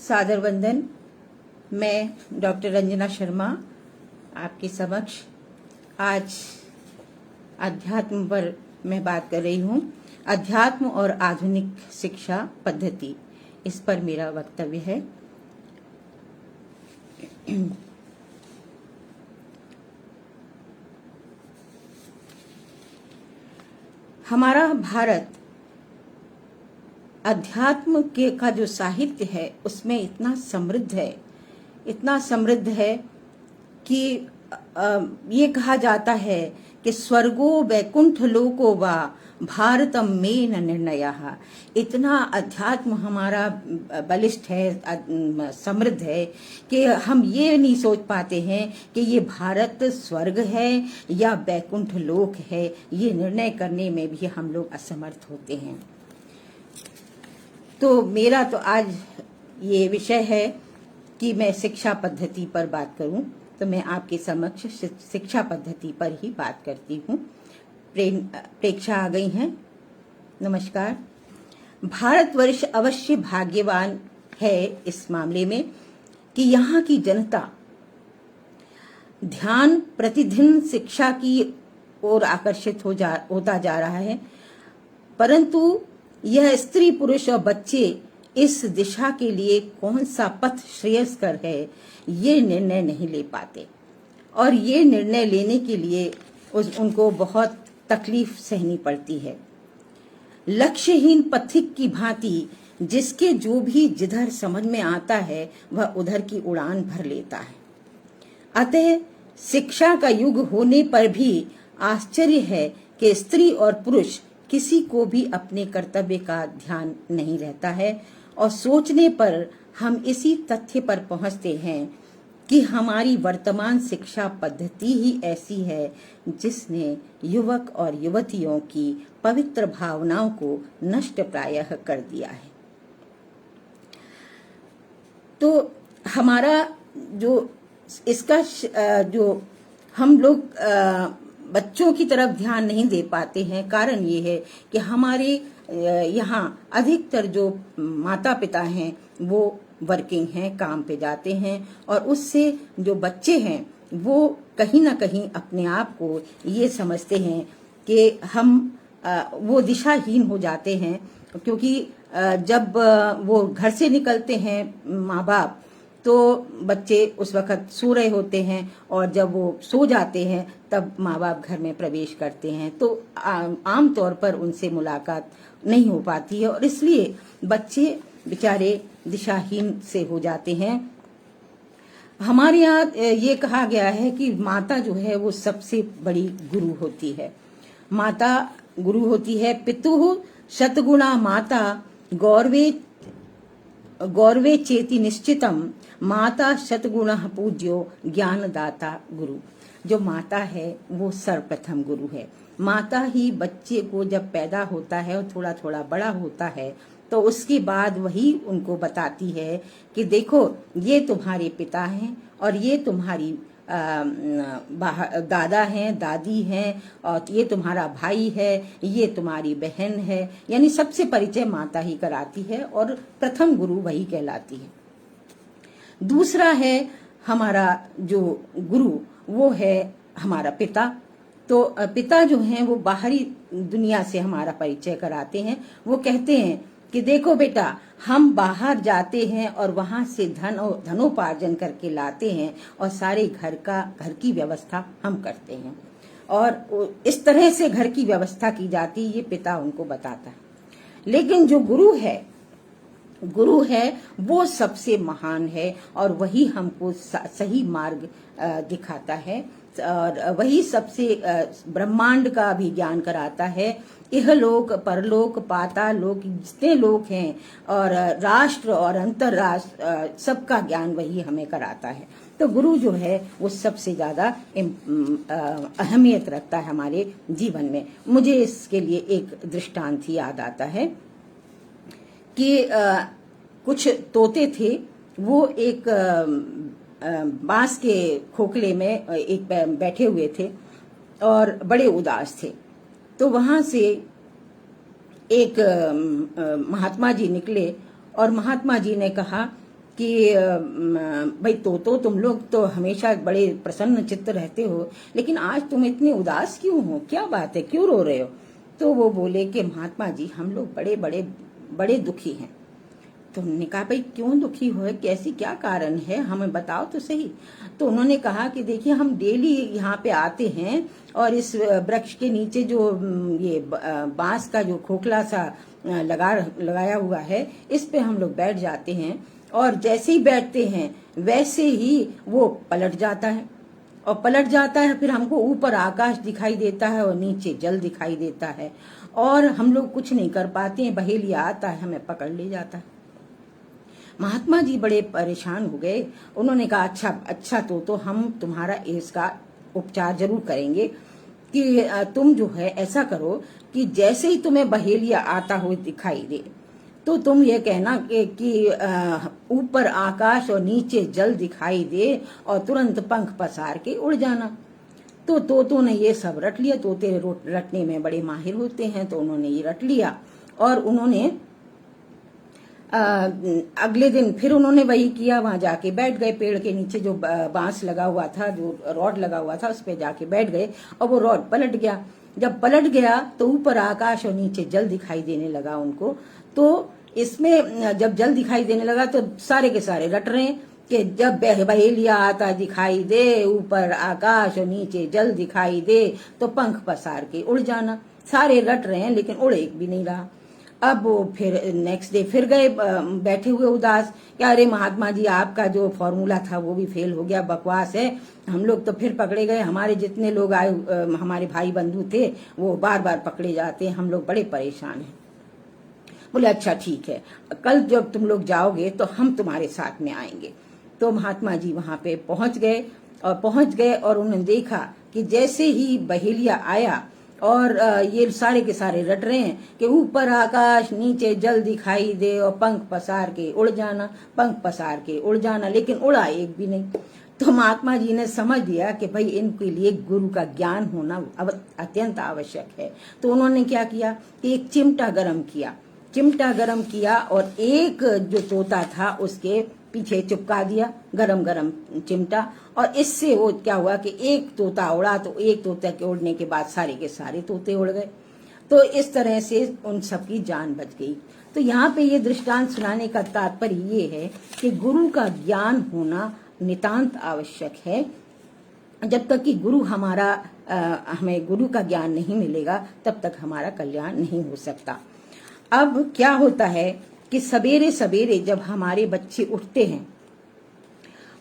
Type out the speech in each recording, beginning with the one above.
सादर वंदन। मैं डॉक्टर रंजना शर्मा आपके समक्ष आज अध्यात्म पर मैं बात कर रही हूँ। अध्यात्म और आधुनिक शिक्षा पद्धति, इस पर मेरा वक्तव्य है। हमारा भारत अध्यात्म के का जो साहित्य है उसमें इतना समृद्ध है कि ये कहा जाता है कि स्वर्गो वैकुंठ लोको वा भारतम में न निर्णयः। इतना अध्यात्म हमारा बलिष्ठ है, समृद्ध है कि हम ये नहीं सोच पाते हैं कि ये भारत स्वर्ग है या वैकुंठ लोक है। ये निर्णय करने में भी हम लोग असमर्थ होते हैं। तो मेरा तो आज ये विषय है कि मैं शिक्षा पद्धति पर बात करूं, तो मैं आपके समक्ष शिक्षा पद्धति पर ही बात करती हूं। प्रेक्षा आ गई हैं। नमस्कार। भारतवर्ष अवश्य भाग्यवान है इस मामले में कि यहाँ की जनता ध्यान प्रतिदिन शिक्षा की ओर आकर्षित होता जा रहा है, परंतु यह स्त्री पुरुष और बच्चे इस दिशा के लिए कौन सा पथ श्रेयस्कर है ये निर्णय नहीं ले पाते, और ये निर्णय लेने के लिए उनको बहुत तकलीफ सहनी पड़ती है। लक्ष्यहीन पथिक की भांति जिसके जो भी जिधर समझ में आता है वह उधर की उड़ान भर लेता है। अतः शिक्षा का युग होने पर भी आश्चर्य है कि स्त्री और पुरुष किसी को भी अपने कर्तव्य का ध्यान नहीं रहता है, और सोचने पर हम इसी तथ्य पर पहुंचते हैं कि हमारी वर्तमान शिक्षा पद्धति ही ऐसी है जिसने युवक और युवतियों की पवित्र भावनाओं को नष्ट प्रायः कर दिया है। तो हमारा जो इसका जो हम लोग बच्चों की तरफ ध्यान नहीं दे पाते हैं, कारण ये है कि हमारे यहाँ अधिकतर जो माता पिता हैं वो वर्किंग हैं, काम पे जाते हैं, और उससे जो बच्चे हैं वो कहीं ना कहीं अपने आप को ये समझते हैं कि हम वो दिशाहीन हो जाते हैं, क्योंकि जब वो घर से निकलते हैं माँ बाप, तो बच्चे उस वक्त सो रहे होते हैं, और जब वो सो जाते हैं तब माँ बाप घर में प्रवेश करते हैं, तो आम तौर पर उनसे मुलाकात नहीं हो पाती है, और इसलिए बच्चे बेचारे दिशाहीन से हो जाते हैं। हमारे यहाँ ये कहा गया है कि माता जो है वो सबसे बड़ी गुरु होती है। माता गुरु होती है। पितुः शतगुणा माता गौरवे चेति निश्चितम माता शतगुणः पूज्यो ज्ञानदाता गुरु। जो माता है वो सर्वप्रथम गुरु है। माता ही बच्चे को जब पैदा होता है और थोड़ा थोड़ा बड़ा होता है तो उसके बाद वही उनको बताती है कि देखो ये तुम्हारे पिता हैं, और ये तुम्हारी दादा हैं, दादी हैं, और ये तुम्हारा भाई है, ये तुम्हारी बहन है। यानी सबसे परिचय माता ही कराती है, और प्रथम गुरु वही कहलाती है। दूसरा है हमारा जो गुरु, वो है हमारा पिता। तो पिता जो हैं वो बाहरी दुनिया से हमारा परिचय कराते हैं। वो कहते हैं कि देखो बेटा, हम बाहर जाते हैं और वहां से धनोपार्जन करके लाते हैं, और सारे घर की व्यवस्था हम करते हैं, और इस तरह से घर की व्यवस्था की जाती है, ये पिता उनको बताता है। लेकिन जो गुरु है वो सबसे महान है, और वही हमको सही मार्ग दिखाता है, और वही सबसे ब्रह्मांड का भी ज्ञान कराता है। इहलोक परलोक पाताल लोक जितने लोक हैं, और राष्ट्र और अंतरराष्ट्र सबका ज्ञान वही हमें कराता है। तो गुरु जो है वो सबसे ज्यादा अहमियत रखता है हमारे जीवन में। मुझे इसके लिए एक दृष्टांत याद आता है कि कुछ तोते थे, वो एक बांस के खोखले में एक बैठे हुए थे और बड़े उदास थे। तो वहां से एक महात्मा जी निकले, और महात्मा जी ने कहा कि भाई तो तुम लोग तो हमेशा बड़े प्रसन्न चित्त रहते हो, लेकिन आज तुम इतने उदास क्यों हो, क्या बात है, क्यों रो रहे हो? तो वो बोले कि महात्मा जी हम लोग बड़े बड़े बड़े दुखी हैं। तो उन्होंने कहा भाई क्यों दुखी हो, कैसी क्या कारण है, हमें बताओ तो सही। तो उन्होंने कहा कि देखिए हम डेली यहाँ पे आते हैं और इस वृक्ष के नीचे जो ये बांस का जो खोखला सा लगाया हुआ है, इस पे हम लोग बैठ जाते हैं और जैसे ही बैठते हैं वैसे ही वो पलट जाता है और पलट जाता है, फिर हमको ऊपर आकाश दिखाई देता है और नीचे जल दिखाई देता है और हम लोग कुछ नहीं कर पाते हैं, बहेलिया आता है हमें पकड़ ले जाता है। महात्मा जी बड़े परेशान हो गए। उन्होंने कहा अच्छा तो हम तुम्हारा इसका उपचार जरूर करेंगे कि तुम जो है ऐसा करो कि जैसे ही तुम्हें बहेलिया आता हुआ दिखाई दे तो तुम ये कहना कि ऊपर आकाश और नीचे जल दिखाई दे और तुरंत पंख पसार के उड़ जाना। तो तोतों ने ये सब रट लिया, तोते रटने में बड़े माहिर होते हैं, तो उन्होंने ये रट लिया और उन्होंने अगले दिन फिर उन्होंने वही किया, वहां जाके बैठ गए पेड़ के नीचे, जो बांस लगा हुआ था, जो रॉड लगा हुआ था उस पे जाके बैठ गए और वो रॉड पलट गया। जब पलट गया तो ऊपर आकाश और नीचे जल दिखाई देने लगा उनको। तो इसमें जब जल दिखाई देने लगा तो सारे के सारे रट रहे हैं कि जब बहेलिया आता दिखाई दे, ऊपर आकाश और नीचे जल दिखाई दे तो पंख पसार के उड़ जाना। सारे रट रहे हैं लेकिन उड़ एक भी नहीं रहा। अब वो फिर नेक्स्ट डे फिर गए बैठे हुए उदास, क्या अरे महात्मा जी आपका जो फॉर्मूला था वो भी फेल हो गया, बकवास है, हम लोग तो फिर पकड़े गए, हमारे जितने लोग आए हमारे भाई बंधु थे वो बार बार पकड़े जाते हैं, हम लोग बड़े परेशान हैं। बोले अच्छा ठीक है, कल जब तुम लोग जाओगे तो हम तुम्हारे साथ में आएंगे। तो महात्मा जी वहां पे पहुंच गए और उन्होंने देखा कि जैसे ही बहेलिया आया और ये सारे के सारे रट रहे हैं कि ऊपर आकाश नीचे जल दिखाई दे और पंख पसार के उड़ जाना, पंख पसार के उड़ जाना, लेकिन उड़ा एक भी नहीं। तो महात्मा जी ने समझ लिया कि भाई इनके लिए गुरु का ज्ञान होना अत्यंत आवश्यक है। तो उन्होंने क्या किया कि एक चिमटा गरम किया और एक जो तोता था उसके पीछे चिपका दिया गरम गरम चिमटा, और इससे वो क्या हुआ कि एक तोता उड़ा तो एक तोता के उड़ने के बाद सारे के सारे तोते उड़ गए। तो इस तरह से उन सबकी जान बच गई। तो यहाँ पे ये दृष्टांत सुनाने का तात्पर्य ये है कि गुरु का ज्ञान होना नितांत आवश्यक है। जब तक कि हमें गुरु का ज्ञान नहीं मिलेगा तब तक हमारा कल्याण नहीं हो सकता। अब क्या होता है कि सवेरे सवेरे जब हमारे बच्चे उठते हैं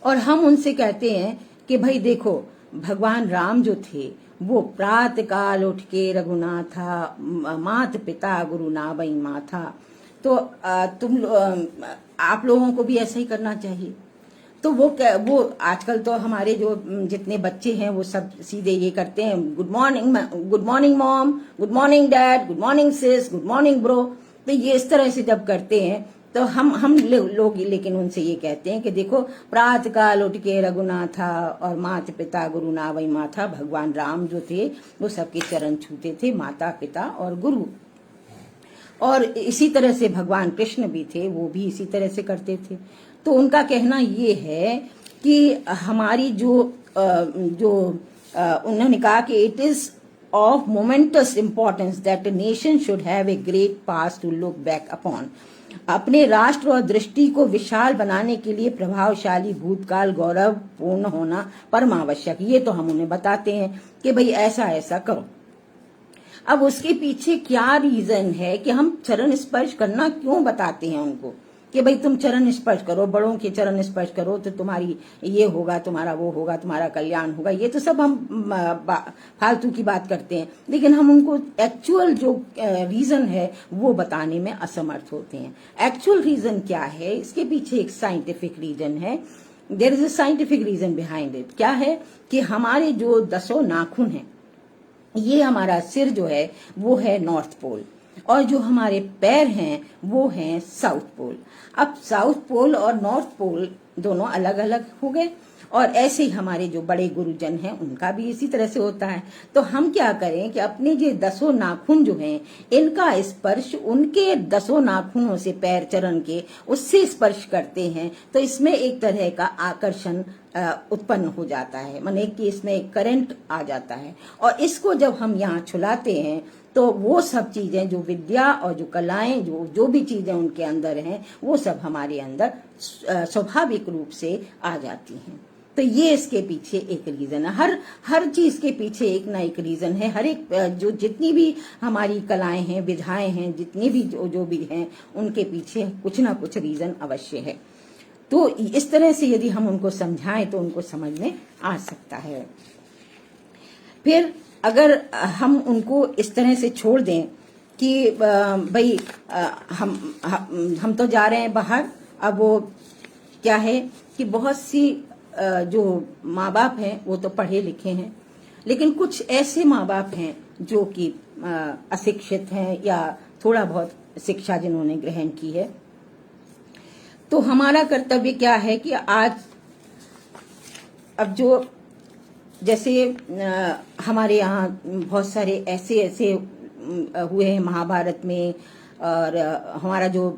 और हम उनसे कहते हैं कि भाई देखो भगवान राम जो थे वो प्रातः काल उठ के रघुनाथा मात पिता गुरु नावई माथा, तो आप लोगों को भी ऐसा ही करना चाहिए। तो वो आजकल तो हमारे जो जितने बच्चे हैं वो सब सीधे ये करते हैं, good morning mom, good morning dad, good morning sis, good morning bro. तो ये इस तरह से जब करते हैं तो हम लोग लेकिन उनसे ये कहते हैं कि देखो प्रातः काल उठ के रघुनाथा और माता पिता गुरु नावई माथा, भगवान राम जो थे वो सबके चरण छूते थे, माता पिता और गुरु। और इसी तरह से भगवान कृष्ण भी थे, वो भी इसी तरह से करते थे। तो उनका कहना ये है कि हमारी उन्होंने कहा कि it is of momentous importance that a nation should have a great past to look back upon. अपने राष्ट्र और दृष्टि को विशाल बनाने के लिए प्रभावशाली भूतकाल गौरव पूर्ण होना परम आवश्यक। ये तो हम उन्हें बताते हैं कि भाई ऐसा ऐसा करो। अब उसके पीछे क्या रीजन है कि हम चरण स्पर्श करना क्यों बताते हैं उनको कि भाई तुम चरण स्पर्श करो, बड़ों के चरण स्पर्श करो तो तुम्हारी ये होगा, तुम्हारा वो होगा, तुम्हारा कल्याण होगा। ये तो सब हम फालतू की बात करते हैं, लेकिन हम उनको एक्चुअल जो रीजन है वो बताने में असमर्थ होते हैं। एक्चुअल रीजन क्या है, इसके पीछे एक साइंटिफिक रीजन है। There is a scientific reason behind it. क्या है कि हमारे जो 10 नाखून हैं, ये हमारा सिर जो है वो है नॉर्थ पोल और जो हमारे पैर हैं वो हैं साउथ पोल। अब साउथ पोल और नॉर्थ पोल दोनों अलग अलग हो गए और ऐसे ही हमारे जो बड़े गुरुजन हैं उनका भी इसी तरह से होता है। तो हम क्या करें कि अपने जो 10 नाखून जो हैं इनका स्पर्श उनके 10 नाखूनों से, पैर चरण के, उससे स्पर्श करते हैं तो इसमें एक तरह का आकर्षण उत्पन्न हो जाता है, माने कि इसमें एक करंट आ जाता है। और इसको जब हम यहाँ छुलाते हैं तो वो सब चीजें, जो विद्या और जो कलाएं, जो भी चीजें उनके अंदर हैं, वो सब हमारे अंदर स्वाभाविक रूप से आ जाती हैं। तो ये इसके पीछे एक रीजन है। हर चीज के पीछे एक ना एक रीजन है। हर एक जो जितनी भी हमारी कलाएं हैं, विधाएं हैं, जितनी भी जो भी हैं, उनके पीछे कुछ ना कुछ रीजन अवश्य है। तो इस तरह से यदि हम उनको समझाएं तो उनको समझ में आ सकता है। फिर अगर हम उनको इस तरह से छोड़ दें कि भाई हम तो जा रहे हैं बाहर, अब वो क्या है कि बहुत सी जो माँ बाप हैं वो तो पढ़े लिखे हैं, लेकिन कुछ ऐसे माँ बाप हैं जो कि अशिक्षित हैं या थोड़ा बहुत शिक्षा जिन्होंने ग्रहण की है। तो हमारा कर्तव्य क्या है कि आज अब जो जैसे हमारे यहाँ बहुत सारे ऐसे हुए हैं महाभारत में, और हमारा जो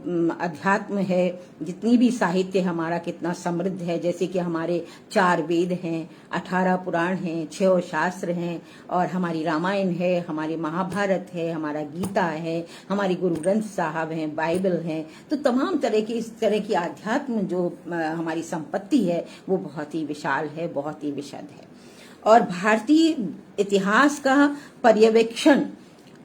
अध्यात्म है, जितनी भी साहित्य हमारा कितना समृद्ध है। जैसे कि हमारे 4 वेद हैं, 18 पुराण हैं, 6 शास्त्र हैं, और हमारी रामायण है, हमारी महाभारत है, हमारा गीता है, हमारी गुरु ग्रंथ साहब हैं, बाइबल हैं। तो तमाम तरह की इस तरह की आध्यात्म जो हमारी संपत्ति है वो बहुत ही विशाल है, बहुत ही विशद है। और भारतीय इतिहास का पर्यवेक्षण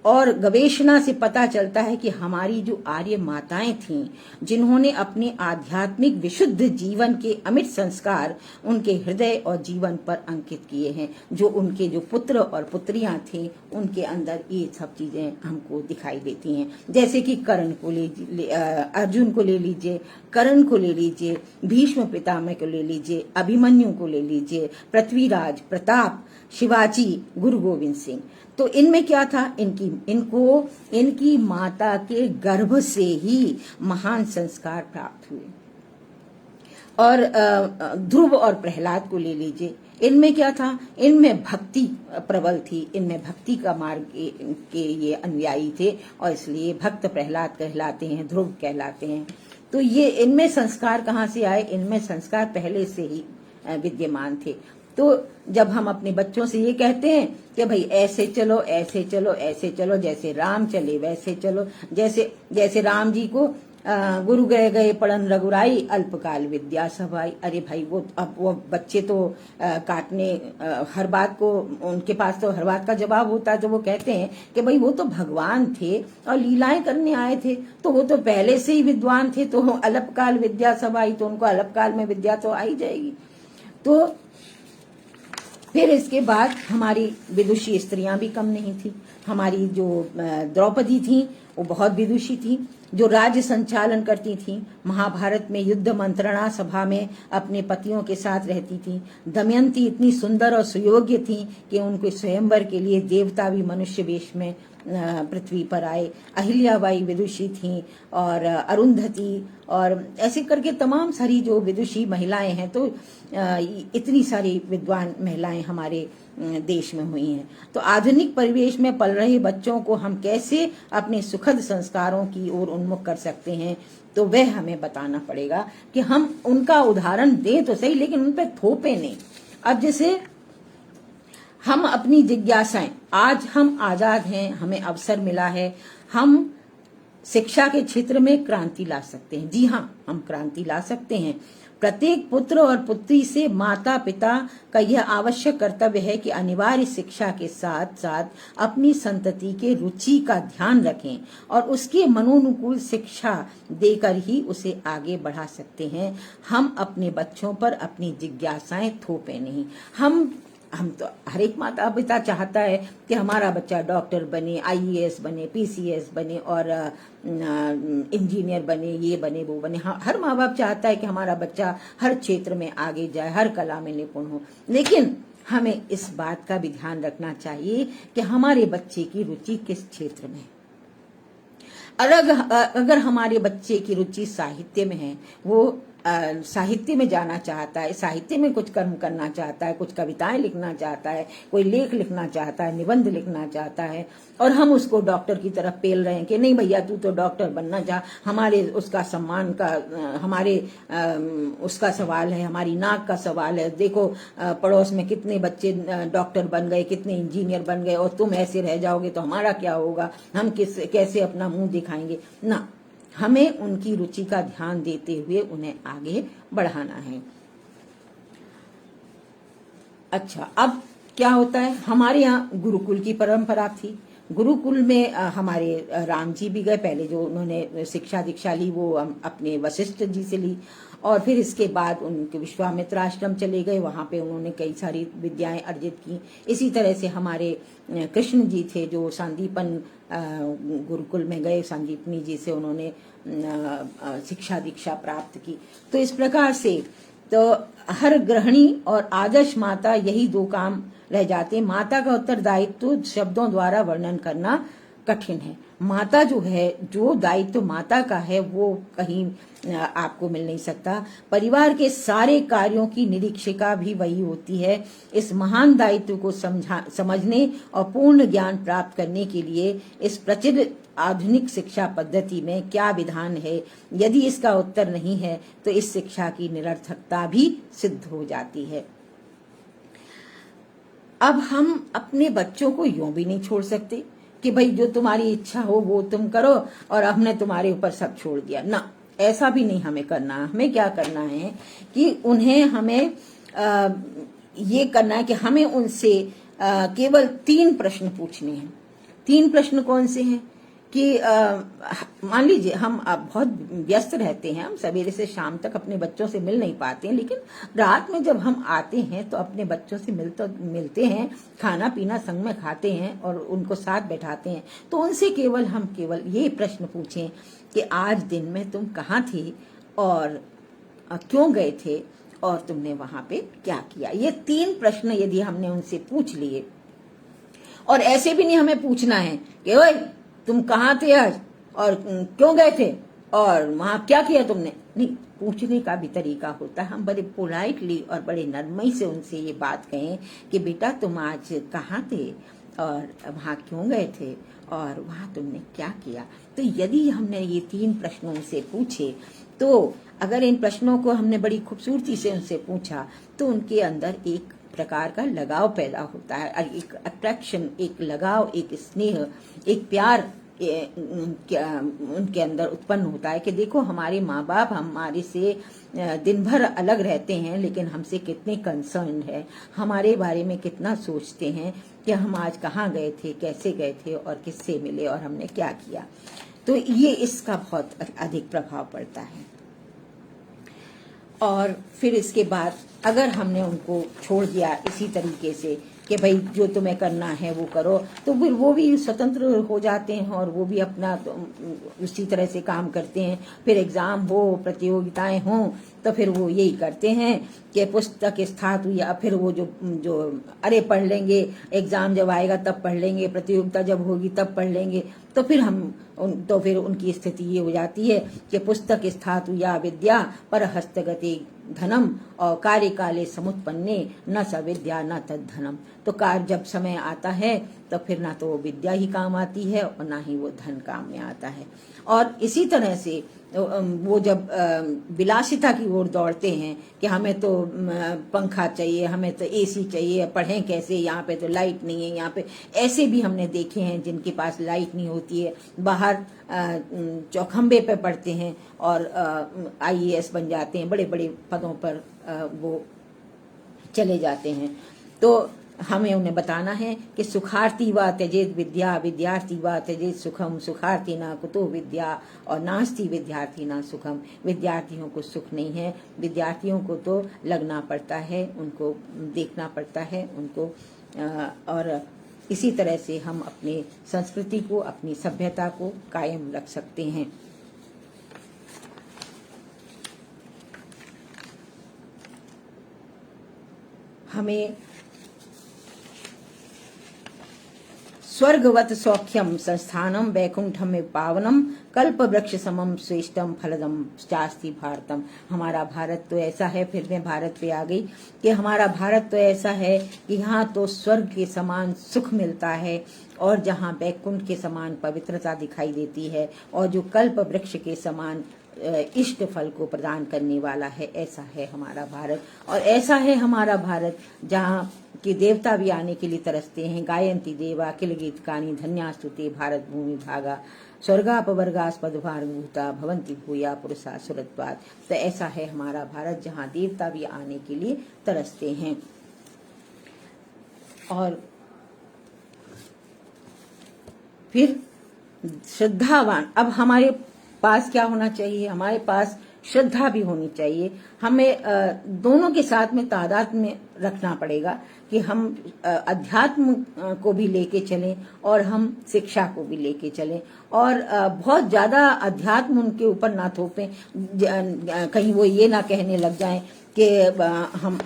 और गवेषणा से पता चलता है कि हमारी जो आर्य माताएं थीं, जिन्होंने अपने आध्यात्मिक विशुद्ध जीवन के अमिट संस्कार उनके हृदय और जीवन पर अंकित किए हैं, जो उनके जो पुत्र और पुत्रियां थे उनके अंदर ये सब चीजें हमको दिखाई देती हैं। जैसे कि कर्ण को अर्जुन को ले लीजिए, कर्ण को ले लीजिए, भीष्म पितामह को ले लीजिए, अभिमन्यु को ले लीजिए, पृथ्वीराज, प्रताप, शिवाजी, गुरु गोविंद सिंह। तो इनमें क्या था, इनकी माता के गर्भ से ही महान संस्कार प्राप्त हुए। और ध्रुव और प्रहलाद को ले लीजिए, इनमें क्या था, इनमें भक्ति प्रबल थी, इनमें भक्ति का मार्ग के ये अनुयायी थे, और इसलिए भक्त प्रहलाद कहलाते हैं, ध्रुव कहलाते हैं। तो ये इनमें संस्कार कहाँ से आए? इनमें संस्कार पहले से ही विद्यमान थे। तो जब हम अपने बच्चों से ये कहते हैं कि भाई ऐसे चलो, ऐसे चलो, ऐसे चलो, जैसे राम चले वैसे चलो, जैसे राम जी को गुरु गए गए पढ़न रघुराई, अल्पकाल विद्या सब आई। अरे भाई वो बच्चे तो काटने हर बात को, उनके पास तो हर बात का जवाब होता है। तो वो कहते हैं कि भाई वो तो भगवान थे और लीलाएं करने आए थे, तो वो तो पहले से ही विद्वान थे, तो अल्पकाल विद्या सब आई, तो उनको अल्पकाल में विद्या तो आई जाएगी। तो फिर इसके बाद हमारी विदुषी स्त्रियां भी कम नहीं थी। हमारी जो द्रौपदी थी वो बहुत विदुषी थी, जो राज्य संचालन करती थी, महाभारत में युद्ध मंत्रणा सभा में अपने पतियों के साथ रहती थी। दमयंती इतनी सुंदर और सुयोग्य थी कि उनको स्वयंवर के लिए देवता भी मनुष्य वेश में पृथ्वी पर आए। अहिल्याबाई विदुषी थी, और अरुंधति, और ऐसे करके तमाम सारी जो विदुषी महिलाएं हैं। तो इतनी सारी विद्वान महिलाएं हमारे देश में हुई हैं। तो आधुनिक परिवेश में पल रहे बच्चों को हम कैसे अपने सुखद संस्कारों की ओर उन्मुख कर सकते हैं, तो वह हमें बताना पड़ेगा कि हम उनका उदाहरण दें तो सही, लेकिन उन पर थोपे नहीं। अब जैसे हम अपनी जिज्ञासाएं, आज हम आजाद हैं, हमें अवसर मिला है, हम शिक्षा के क्षेत्र में क्रांति ला सकते हैं। जी हाँ, हम क्रांति ला सकते हैं। प्रत्येक पुत्र और पुत्री से माता पिता का यह आवश्यक कर्तव्य है कि अनिवार्य शिक्षा के साथ साथ अपनी संतति के रुचि का ध्यान रखें और उसके मनोनुकूल शिक्षा देकर ही उसे आगे बढ़ा सकते हैं। हम अपने बच्चों पर अपनी जिज्ञासाएं थोपे नहीं। हम तो हर एक माता पिता चाहता है कि हमारा बच्चा डॉक्टर बने, IAS बने, PCS बने, और इंजीनियर बने, ये बने, वो बने। हर माँ बाप चाहता है कि हमारा बच्चा हर क्षेत्र में आगे जाए, हर कला में निपुण हो। लेकिन हमें इस बात का भी ध्यान रखना चाहिए कि हमारे बच्चे की रुचि किस क्षेत्र में है। अगर हमारे बच्चे की रुचि साहित्य में है, वो साहित्य में जाना चाहता है, साहित्य में कुछ कर्म करना चाहता है, कुछ कविताएं लिखना चाहता है, कोई लेख लिखना चाहता है, निबंध लिखना चाहता है, और हम उसको डॉक्टर की तरफ पेल रहे हैं कि नहीं भैया तू तो डॉक्टर बनना चाह, हमारे उसका सम्मान का हमारे उसका सवाल है, हमारी नाक का सवाल है। देखो पड़ोस में कितने बच्चे डॉक्टर बन गए, कितने इंजीनियर बन गए, और तुम ऐसे रह जाओगे तो हमारा क्या होगा, हम कैसे अपना मुंह दिखाएंगे ना। हमें उनकी रुचि का ध्यान देते हुए उन्हें आगे बढ़ाना है। अच्छा, अब क्या होता है, हमारे यहाँ गुरुकुल की परंपरा थी। गुरुकुल में हमारे राम जी भी गए, पहले जो उन्होंने शिक्षा दीक्षा ली वो अपने वशिष्ठ जी से ली, और फिर इसके बाद उनके विश्वामित्र आश्रम चले गए, वहां पे उन्होंने कई सारी विद्याएं अर्जित की। इसी तरह से हमारे कृष्ण जी थे जो संदीपन गुरुकुल में गए, संदीपनी जी से उन्होंने शिक्षा दीक्षा प्राप्त की। तो इस प्रकार से तो हर गृहिणी और आदर्श माता यही दो काम रह जाते। माता का उत्तरदायित्व शब्दों द्वारा वर्णन करना कठिन है। माता जो है, जो दायित्व माता का है वो कहीं आपको मिल नहीं सकता। परिवार के सारे कार्यों की निरीक्षिका भी वही होती है। इस महान दायित्व को समझने और पूर्ण ज्ञान प्राप्त करने के लिए इस प्रचलित आधुनिक शिक्षा पद्धति में क्या विधान है, यदि इसका उत्तर नहीं है तो इस शिक्षा की निरर्थकता भी सिद्ध हो जाती है। अब हम अपने बच्चों को यूं भी नहीं छोड़ सकते कि भाई जो तुम्हारी इच्छा हो वो तुम करो और हमने तुम्हारे ऊपर सब छोड़ दिया ना, ऐसा भी नहीं हमें करना। हमें क्या करना है कि हमें ये करना है कि हमें उनसे केवल 3 प्रश्न पूछने हैं। 3 प्रश्न कौन से हैं कि मान लीजिए हम बहुत व्यस्त रहते हैं, हम सवेरे से शाम तक अपने बच्चों से मिल नहीं पाते हैं, लेकिन रात में जब हम आते हैं तो अपने बच्चों से मिलते हैं, खाना पीना संग में खाते हैं और उनको साथ बैठाते हैं। तो उनसे हम केवल ये प्रश्न पूछें कि आज दिन में तुम कहाँ थे और क्यों गए थे और तुमने वहां पे क्या किया। ये 3 प्रश्न यदि हमने उनसे पूछ लिए, और ऐसे भी नहीं हमें पूछना है कि ओए तुम कहाँ थे आज और क्यों गए थे और वहां क्या किया तुमने, नहीं। पूछने का भी तरीका होता है। हम बड़े पोलाइटली और बड़े नरमई से उनसे ये बात कहें कि बेटा तुम आज कहाँ थे और वहां क्यों गए थे और वहां तुमने क्या किया। तो यदि हमने ये 3 प्रश्न उनसे पूछे, तो अगर इन प्रश्नों को हमने बड़ी खूबसूरती से उनसे पूछा तो उनके अंदर एक प्रकार का लगाव पैदा होता है, एक अट्रैक्शन, एक लगाव, एक स्नेह, एक प्यार उनके अंदर उत्पन्न होता है कि देखो हमारे माँ बाप हमारे से दिन भर अलग रहते हैं लेकिन हमसे कितने कंसर्न है, हमारे बारे में कितना सोचते हैं कि हम आज कहाँ गए थे, कैसे गए थे और किससे मिले और हमने क्या किया। तो ये इसका बहुत अधिक प्रभाव पड़ता है। और फिर इसके बाद अगर हमने उनको छोड़ दिया इसी तरीके से कि भाई जो तुम्हें करना है वो करो, तो फिर वो भी स्वतंत्र हो जाते हैं और वो भी अपना उसी तरह से काम करते हैं। फिर एग्जाम हो, प्रतियोगिताएं हो, तो फिर वो यही करते हैं कि पुस्तक स्थात या फिर वो जो अरे पढ़ लेंगे, एग्जाम जब आएगा तब पढ़ लेंगे, प्रतियोगिता जब होगी तब पढ़ लेंगे। तो फिर उनकी स्थिति ये हो जाती है कि पुस्तक स्थातु या विद्या पर हस्तगति धनम और कार्य काले समुत्पन्ने न स विद्या न तद धनम। तो कार्य जब समय आता है तो फिर ना तो वो विद्या ही काम आती है और ना ही वो धन काम में आता है। और इसी तरह से वो जब विलासिता की ओर दौड़ते हैं कि हमें तो पंखा चाहिए, हमें तो एसी चाहिए, पढ़ें कैसे, यहाँ पे तो लाइट नहीं है, यहाँ पे ऐसे भी हमने देखे हैं जिनके पास लाइट नहीं होती है, बाहर चौखंबे पे पढ़ते हैं और IAS बन जाते हैं, बड़े बड़े पदों पर वो चले जाते हैं। तो हमें उन्हें बताना है कि सुखार्थी व त्यजेत विद्या, विद्यार्थी व त्यजेत सुखम, सुखार्थी ना कुतो विद्या और नास्ति विद्यार्थी ना सुखम। विद्यार्थियों को सुख नहीं है, विद्यार्थियों को तो लगना पड़ता है, उनको देखना पड़ता है उनको। और इसी तरह से हम अपनी संस्कृति को, अपनी सभ्यता को कायम रख सकते हैं। हमें स्वर्गवत सौख्यम संस्थानम वैकुंठम में पावनम कल्प वृक्ष समम श्रेष्ठम फलदम चास्ति भारतम। हमारा भारत तो ऐसा है, फिर मैं भारत पे आ गई कि हमारा भारत तो ऐसा है कि यहाँ तो स्वर्ग के समान सुख मिलता है और जहाँ वैकुंठ के समान पवित्रता दिखाई देती है और जो कल्प वृक्ष के समान इष्ट फल को प्रदान करने वाला है, ऐसा है हमारा भारत। और ऐसा है हमारा भारत जहाँ कि देवता भी आने के लिए तरसते हैं। गायंती देवा किल गीत कानी धन्यास्तुते भारत भूमि भागा स्वर्गापवर्गास्पद भारभूता भवंती भूया पुरुषा सुरत्वाद। तो ऐसा है हमारा भारत जहाँ देवता भी आने के लिए तरसते हैं। और फिर श्रद्धावान, अब हमारे पास क्या होना चाहिए? हमारे पास श्रद्धा भी होनी चाहिए। हमें दोनों के साथ में तादाद में रखना पड़ेगा कि हम अध्यात्म को भी लेके चलें और हम शिक्षा को भी लेके चलें और बहुत ज्यादा अध्यात्म उनके ऊपर ना थोपें। कहीं वो ये ना कहने लग जाएं कि हम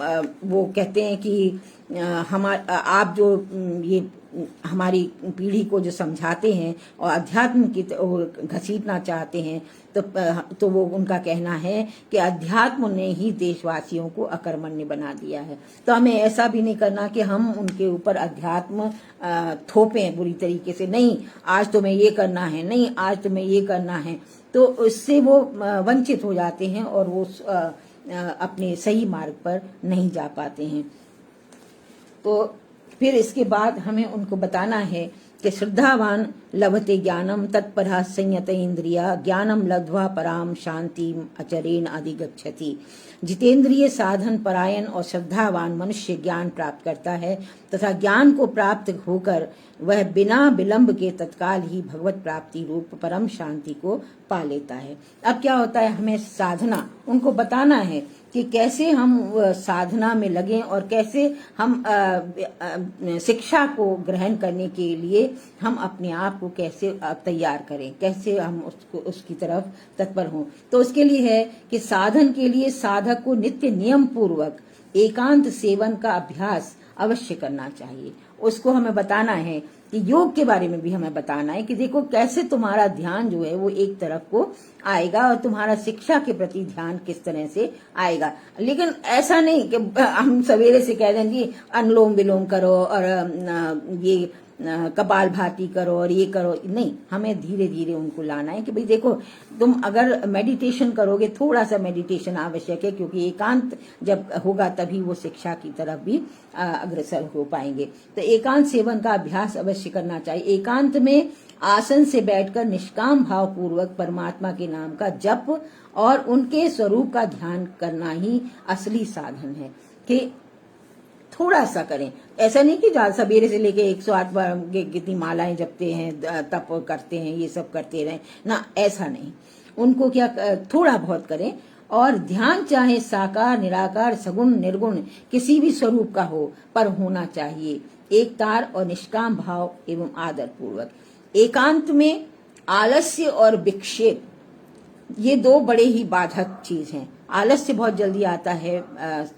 वो कहते हैं कि आप जो ये हमारी पीढ़ी को जो समझाते हैं और अध्यात्म की घसीटना चाहते हैं, तो वो उनका कहना है कि अध्यात्म ने ही देशवासियों को अकर्मण्य बना दिया है। तो हमें ऐसा भी नहीं करना कि हम उनके ऊपर अध्यात्म थोपें बुरी तरीके से। नहीं, आज तुम्हें ये करना है, नहीं आज तुम्हें ये करना है, तो उससे वो वंचित हो जाते हैं और वो अपने सही मार्ग पर नहीं जा पाते हैं। तो फिर इसके बाद हमें उनको बताना है कि श्रद्धावान लभते ज्ञानम तत्परः संयत इंद्रिया ज्ञानम लब्ध्वा पराम शांतिम अचरेण अधिगच्छति। जितेंद्रिय साधन परायण और श्रद्धावान मनुष्य ज्ञान प्राप्त करता है तथा ज्ञान को प्राप्त होकर वह बिना विलंब के तत्काल ही भगवत प्राप्ति रूप परम शांति को पा लेता है। अब क्या होता है, हमें साधना उनको बताना है कि कैसे हम साधना में लगें और कैसे हम शिक्षा को ग्रहण करने के लिए हम अपने आप को कैसे तैयार करें, कैसे हम उसकी तरफ तत्पर हों। तो उसके लिए है कि साधन के लिए साधक को नित्य नियम पूर्वक एकांत सेवन का अभ्यास अवश्य करना चाहिए। उसको हमें बताना है कि योग के बारे में भी हमें बताना है कि देखो कैसे तुम्हारा ध्यान जो है वो एक तरफ को आएगा और तुम्हारा शिक्षा के प्रति ध्यान किस तरह से आएगा। लेकिन ऐसा नहीं कि हम सवेरे से कह दें कि अनुलोम विलोम करो और ये कपाल भाती करो और ये करो, नहीं, हमें धीरे धीरे उनको लाना है कि भाई देखो तुम अगर मेडिटेशन करोगे, थोड़ा सा मेडिटेशन आवश्यक है क्योंकि एकांत जब होगा तभी वो शिक्षा की तरफ भी अग्रसर हो पाएंगे। तो एकांत सेवन का अभ्यास अवश्य करना चाहिए। एकांत में आसन से बैठकर निष्काम भाव पूर्वक परमात्मा के नाम का जप और उनके स्वरूप का ध्यान करना ही असली साधन है। कि थोड़ा सा करें, ऐसा नहीं कि सवेरे से लेके 108 बार कितनी मालाएं जपते हैं, तप करते हैं, ये सब करते रहें ना, ऐसा नहीं। उनको क्या थोड़ा बहुत करें और ध्यान चाहे साकार निराकार सगुण निर्गुण किसी भी स्वरूप का हो पर होना चाहिए एक तार और निष्काम भाव एवं आदर पूर्वक। एकांत में आलस्य और विक्षेप ये दो बड़े ही बाधक चीज हैं। आलस्य बहुत जल्दी आता है,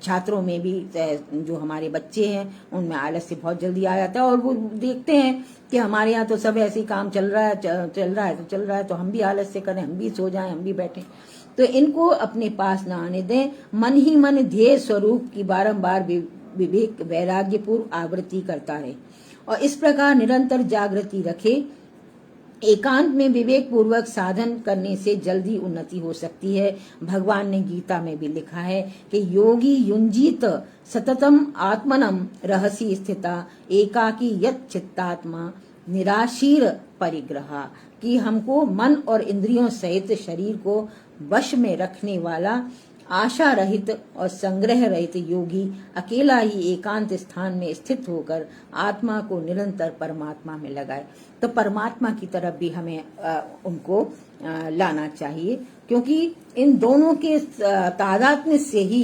छात्रों में भी, जो हमारे बच्चे हैं उनमें आलस्य बहुत जल्दी आ जाता है और वो देखते हैं कि हमारे यहाँ तो सब ऐसे काम चल रहा है तो हम भी आलस्य करें, हम भी सो जाएं, हम भी बैठें। तो इनको अपने पास न आने दें। मन ही मन ध्येय स्वरूप की बारंबार विवेक वैराग्य पूर्व आवृत्ति करता रहे और इस प्रकार निरंतर जागृति रखे। एकांत में विवेक पूर्वक साधन करने से जल्दी उन्नति हो सकती है। भगवान ने गीता में भी लिखा है कि योगी युंजीत सततम आत्मनम रहसी स्थिता एकाकी यत चित्तात्मा निराशीर परिग्रहा। कि हमको मन और इंद्रियों सहित शरीर को वश में रखने वाला आशा रहित और संग्रह रहित योगी अकेला ही एकांत स्थान में स्थित होकर आत्मा को निरंतर परमात्मा में लगाए। तो परमात्मा की तरफ भी हमें उनको लाना चाहिए क्योंकि इन दोनों के तादात्म्य से ही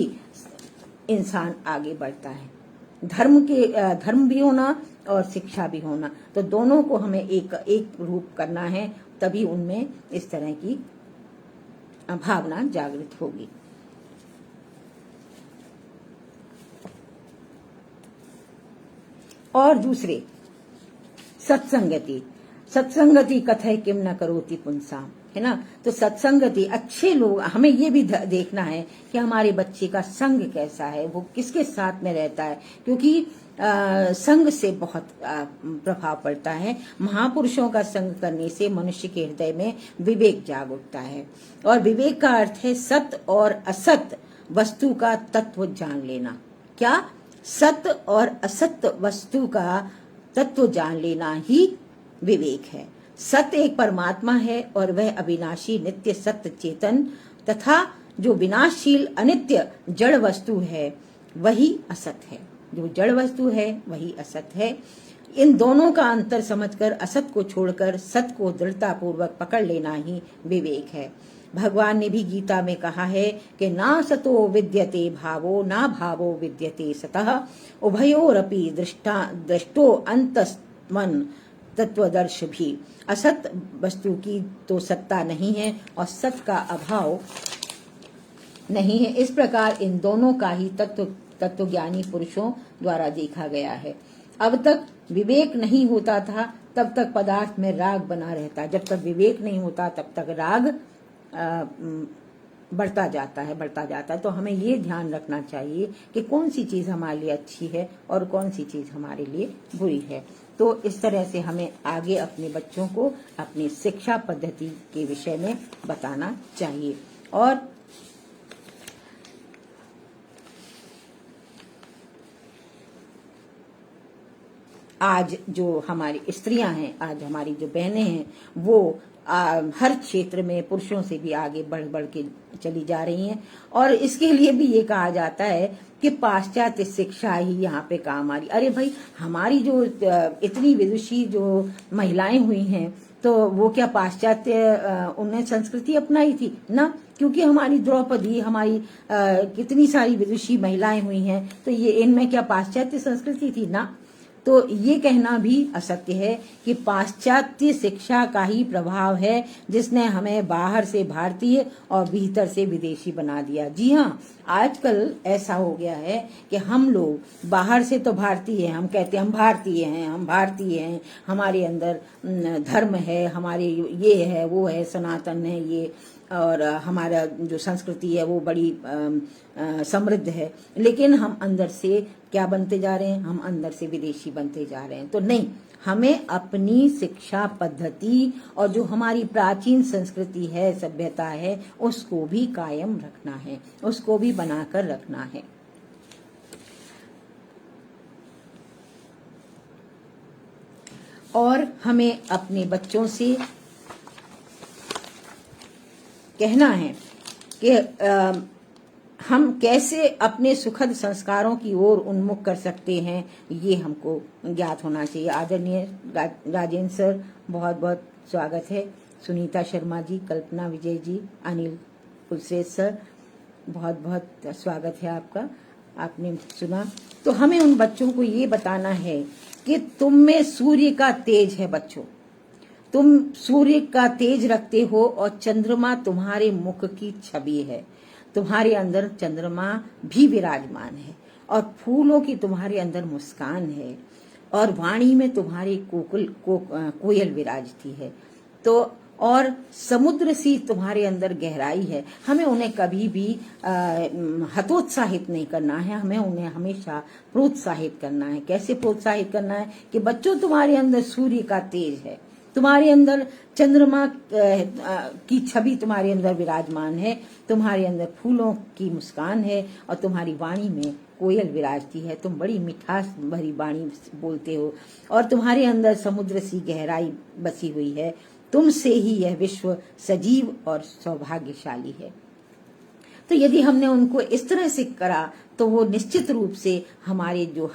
इंसान आगे बढ़ता है। धर्म भी होना और शिक्षा भी होना, तो दोनों को हमें एक रूप करना है, तभी उनमें इस तरह की भावना जागृत होगी। और दूसरे सत्संगति, सत्संगति कथय किम न करोति पुंसाम, है ना। तो सत्संगति, अच्छे लोग, हमें ये भी देखना है कि हमारे बच्चे का संग कैसा है, वो किसके साथ में रहता है, क्योंकि संग से बहुत प्रभाव पड़ता है। महापुरुषों का संग करने से मनुष्य के हृदय में विवेक जाग उठता है, और विवेक का अर्थ है सत्य और असत्य वस्तु का तत्व जान लेना। क्या? सत्य और असत्य वस्तु का तत्व जान लेना ही विवेक है। सत्य एक परमात्मा है और वह अविनाशी नित्य सत्य चेतन तथा जो विनाशशील अनित्य जड़ वस्तु है वही असत है। जो जड़ वस्तु है वही असत है। इन दोनों का अंतर समझकर असत को छोड़कर सत्य को दृढ़ता पूर्वक पकड़ लेना ही विवेक है। भगवान ने भी गीता में कहा है कि ना सतो विद्यते भावो ना भावो विद्यते सतः उभयोरपि दृष्टो अंतस्मन तत्वदर्श भी। असत वस्तु की तो सत्ता नहीं है और सत्य का अभाव नहीं है। इस प्रकार इन दोनों का ही तत्वज्ञानी पुरुषों द्वारा देखा गया है। अब तक विवेक नहीं होता था तब तक पदार्थ में राग बना रहता, जब तक विवेक नहीं होता तब तक राग बढ़ता जाता है। तो हमें ये ध्यान रखना चाहिए कि कौन सी चीज हमारे लिए अच्छी है और कौन सी चीज हमारे लिए बुरी है। तो इस तरह से हमें आगे अपने बच्चों को अपनी शिक्षा पद्धति के विषय में बताना चाहिए। और आज जो हमारी स्त्रियां हैं, आज हमारी जो बहनें हैं, वो हर क्षेत्र में पुरुषों से भी आगे बढ़ के चली जा रही हैं। और इसके लिए भी ये कहा जाता है कि पाश्चात्य शिक्षा ही यहाँ पे काम आ रही। अरे भाई, हमारी जो इतनी विदुषी जो महिलाएं हुई हैं, तो वो क्या पाश्चात्य उन्हें संस्कृति अपनाई थी ना? क्योंकि हमारी द्रौपदी, हमारी कितनी सारी विदुषी महिलाएं हुई हैं, तो ये इनमें क्या पाश्चात्य संस्कृति थी ना? तो ये कहना भी असत्य है कि पाश्चात्य शिक्षा का ही प्रभाव है जिसने हमें बाहर से भारतीय और भीतर से विदेशी बना दिया। जी हाँ, आजकल ऐसा हो गया है कि हम लोग बाहर से तो भारतीय हैं, हम कहते हैं हम भारतीय हैं, हमारे अंदर धर्म है, हमारे ये है वो है, सनातन है ये, और हमारा जो संस्कृति है वो बड़ी समृद्ध है। लेकिन हम अंदर से क्या बनते जा रहे हैं? हम अंदर से विदेशी बनते जा रहे हैं। तो नहीं, हमें अपनी शिक्षा पद्धति और जो हमारी प्राचीन संस्कृति है, सभ्यता है, उसको भी कायम रखना है, उसको भी बनाकर रखना है। और हमें अपने बच्चों से कहना है कि हम कैसे अपने सुखद संस्कारों की ओर उन्मुख कर सकते हैं, ये हमको ज्ञात होना चाहिए। आदरणीय राजेंद्र सर, बहुत बहुत स्वागत है। सुनीता शर्मा जी, कल्पना विजय जी, अनिल कुलश्रेष्ठ सर, बहुत बहुत स्वागत है आपका। आपने सुना। तो हमें उन बच्चों को ये बताना है कि तुम में सूर्य का तेज है। बच्चों, तुम सूर्य का तेज रखते हो और चंद्रमा तुम्हारे मुख की छवि है। तुम्हारे अंदर चंद्रमा भी विराजमान है और फूलों की तुम्हारे अंदर मुस्कान है और वाणी में तुम्हारी कोयल विराजती है। तो और समुद्र सी तुम्हारे अंदर गहराई है। हमें उन्हें कभी भी हतोत्साहित नहीं करना है, हमें उन्हें हमेशा प्रोत्साहित करना है। कैसे प्रोत्साहित करना है? कि बच्चों, तुम्हारे अंदर सूर्य का तेज है, तुम्हारे अंदर चंद्रमा की छवि तुम्हारे अंदर विराजमान है, तुम्हारे अंदर फूलों की मुस्कान है और तुम्हारी वाणी में कोयल विराजती है। तुम बड़ी मिठास भरी वाणी बोलते हो और तुम्हारे अंदर समुद्र सी गहराई बसी हुई है। तुमसे ही यह विश्व सजीव और सौभाग्यशाली है। तो यदि हमने उनको इस तरह से करा तो वो निश्चित रूप से हमारे जो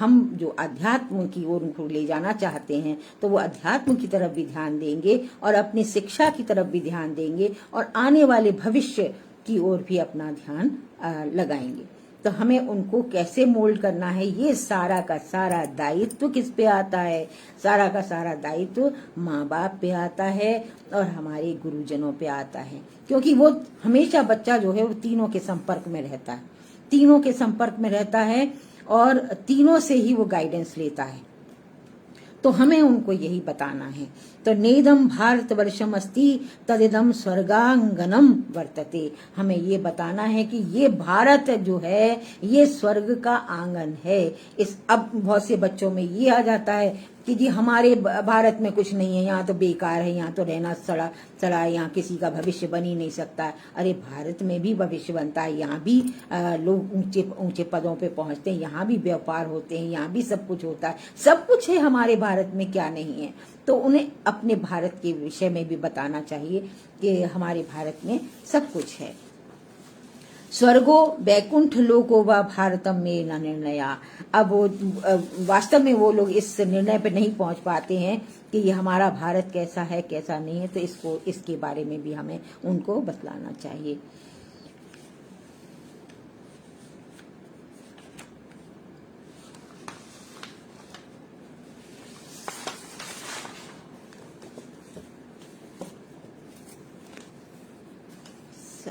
अध्यात्म की ओर उनको ले जाना चाहते हैं, तो वो अध्यात्म की तरफ भी ध्यान देंगे और अपनी शिक्षा की तरफ भी ध्यान देंगे और आने वाले भविष्य की ओर भी अपना ध्यान लगाएंगे। तो हमें उनको कैसे मोल्ड करना है, ये सारा का सारा दायित्व किस पे आता है? सारा का सारा दायित्व माँ बाप पे आता है और हमारे गुरुजनों पे आता है, क्योंकि वो हमेशा बच्चा जो है वो तीनों के संपर्क में रहता है, तीनों के संपर्क में रहता है और तीनों से ही वो गाइडेंस लेता है। तो हमें उनको यही बताना है। तो नेदम भारतवर्षम अस्ति तदिदम स्वर्गांगनम वर्तते। हमें ये बताना है कि ये भारत जो है ये स्वर्ग का आंगन है। इस अब बहुत से बच्चों में ये आ जाता है कि जी हमारे भारत में कुछ नहीं है, यहाँ तो बेकार है, यहाँ तो रहना सड़ा है, यहाँ किसी का भविष्य बन ही नहीं सकता है। अरे भारत में भी भविष्य बनता है, यहाँ भी लोग ऊंचे ऊंचे पदों पे पहुंचते हैं, यहाँ भी व्यापार होते हैं, यहाँ भी सब कुछ होता है, सब कुछ है हमारे भारत में, क्या नहीं है। तो उन्हें अपने भारत के विषय में भी बताना चाहिए कि हमारे भारत में सब कुछ है। स्वर्गो वैकुंठ लोको व भारतम में न निर्णया। अब वो वास्तव में वो लोग इस निर्णय पे नहीं पहुंच पाते हैं कि ये हमारा भारत कैसा है कैसा नहीं है, तो इसके बारे में भी हमें उनको बतलाना चाहिए।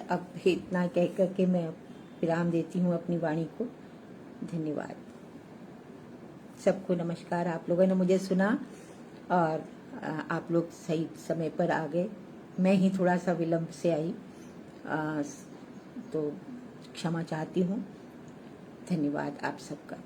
अब इतना कह करके मैं विराम देती हूँ अपनी वाणी को। धन्यवाद। सबको नमस्कार। आप लोगों ने मुझे सुना और आप लोग सही समय पर आ गए। मैं ही थोड़ा सा विलंब से आई, तो क्षमा चाहती हूँ। धन्यवाद आप सबका।